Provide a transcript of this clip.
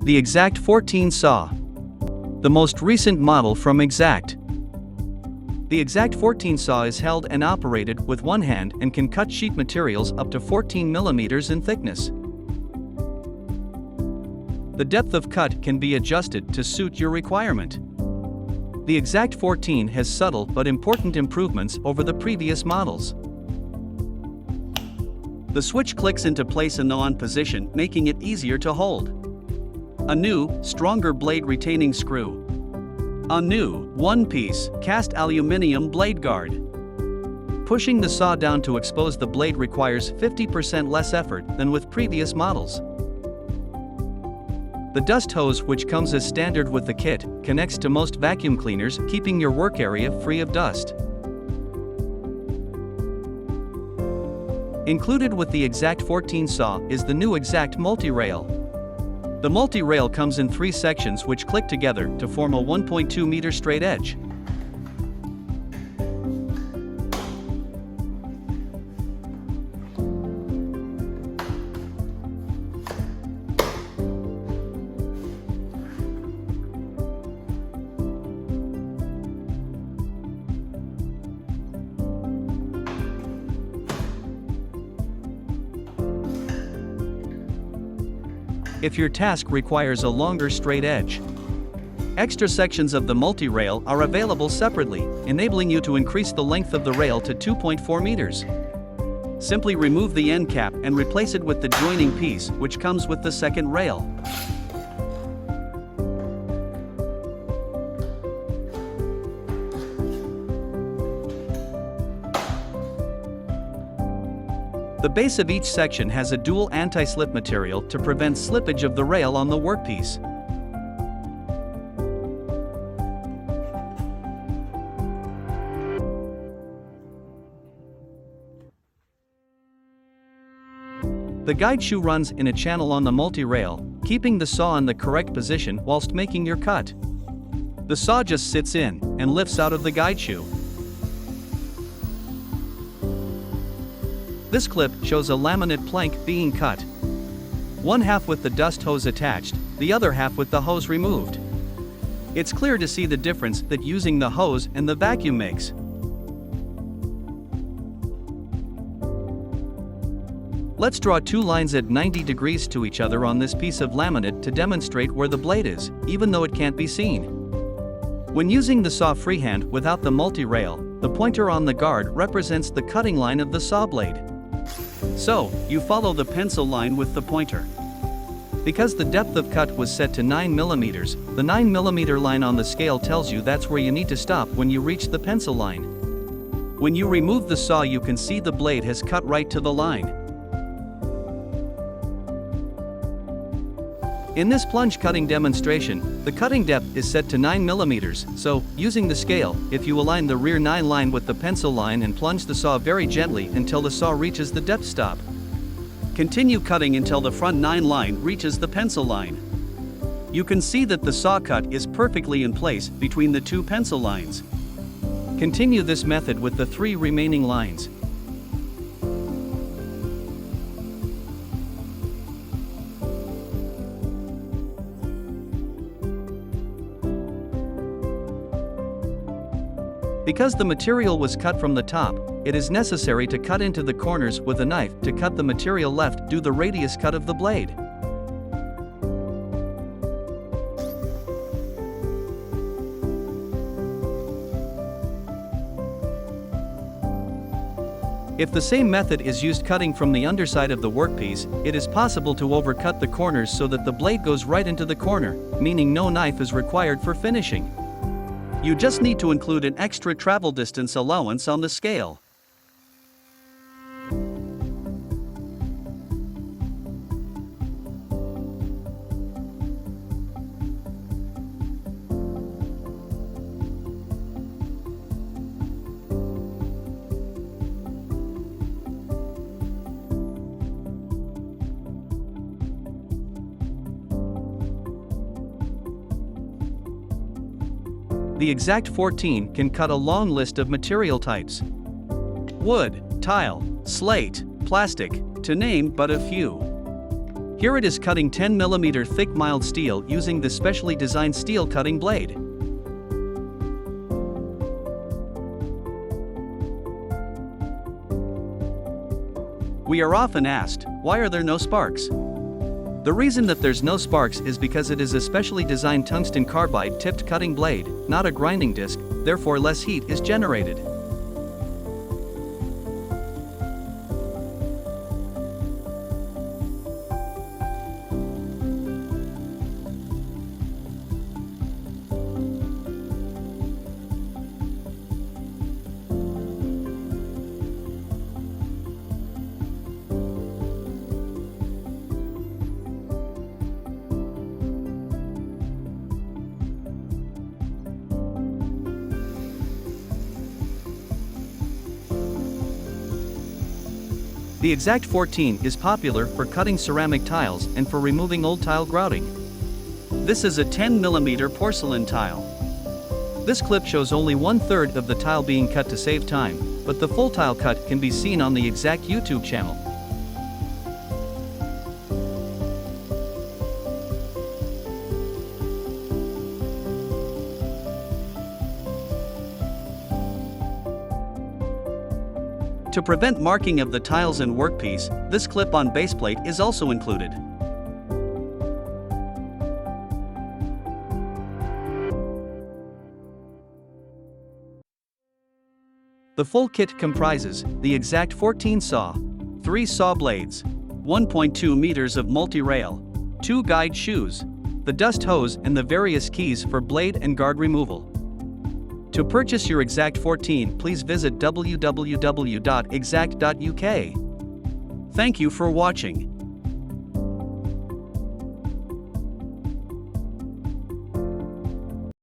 The Exakt14 saw. The most recent model from Exakt. The Exakt14 saw is held and operated with one hand and can cut sheet materials up to 14 mm in thickness. The depth of cut can be adjusted to suit your requirement. The Exakt14 has subtle but important improvements over the previous models. The switch clicks into place in the on position, making it easier to hold. A new, stronger blade retaining screw. A new, one-piece, cast aluminum blade guard. Pushing the saw down to expose the blade requires 50% less effort than with previous models. The dust hose, which comes as standard with the kit, connects to most vacuum cleaners, keeping your work area free of dust. Included with the Exakt14 saw is the new Exakt multi-rail. The multi-rail comes in 3 sections which click together to form a 1.2 meter straight edge. If your task requires a longer straight edge. Extra sections of the multi-rail are available separately, enabling you to increase the length of the rail to 2.4 meters. Simply remove the end cap and replace it with the joining piece, which comes with the second rail. The base of each section has a dual anti-slip material to prevent slippage of the rail on the workpiece. The guide shoe runs in a channel on the multi-rail, keeping the saw in the correct position whilst making your cut. The saw just sits in and lifts out of the guide shoe. This clip shows a laminate plank being cut. One half with the dust hose attached, the other half with the hose removed. It's clear to see the difference that using the hose and the vacuum makes. Let's draw 2 lines at 90 degrees to each other on this piece of laminate to demonstrate where the blade is, even though it can't be seen. When using the saw freehand without the multi-rail, the pointer on the guard represents the cutting line of the saw blade. So, you follow the pencil line with the pointer. Because the depth of cut was set to 9 mm, the 9 mm line on the scale tells you that's where you need to stop when you reach the pencil line. When you remove the saw, you can see the blade has cut right to the line. In this plunge cutting demonstration, the cutting depth is set to 9 mm, so, using the scale, if you align the rear 9 line with the pencil line and plunge the saw very gently until the saw reaches the depth stop. Continue cutting until the front 9 line reaches the pencil line. You can see that the saw cut is perfectly in place between the 2 pencil lines. Continue this method with the 3 remaining lines. Because the material was cut from the top, it is necessary to cut into the corners with a knife to cut the material left. Do the radius cut of the blade. If the same method is used cutting from the underside of the workpiece, it is possible to overcut the corners so that the blade goes right into the corner, meaning no knife is required for finishing. You just need to include an extra travel distance allowance on the scale. The Exakt14 can cut a long list of material types: wood, tile, slate, plastic, to name but a few. Here it is cutting 10mm thick mild steel using the specially designed steel cutting blade. We are often asked, why are there no sparks? The reason that there's no sparks is because it is a specially designed tungsten carbide tipped cutting blade, not a grinding disc, therefore less heat is generated. The Exakt14 is popular for cutting ceramic tiles and for removing old tile grouting. This is a 10mm porcelain tile. This clip shows only 1/3 of the tile being cut to save time, but the full tile cut can be seen on the Exakt YouTube channel. To prevent marking of the tiles and workpiece, this clip-on baseplate is also included. The full kit comprises the Exakt14 saw, 3 saw blades, 1.2 meters of multi-rail, 2 guide shoes, the dust hose and the various keys for blade and guard removal. To purchase your Exakt14, please visit www.exakt.uk. Thank you for watching.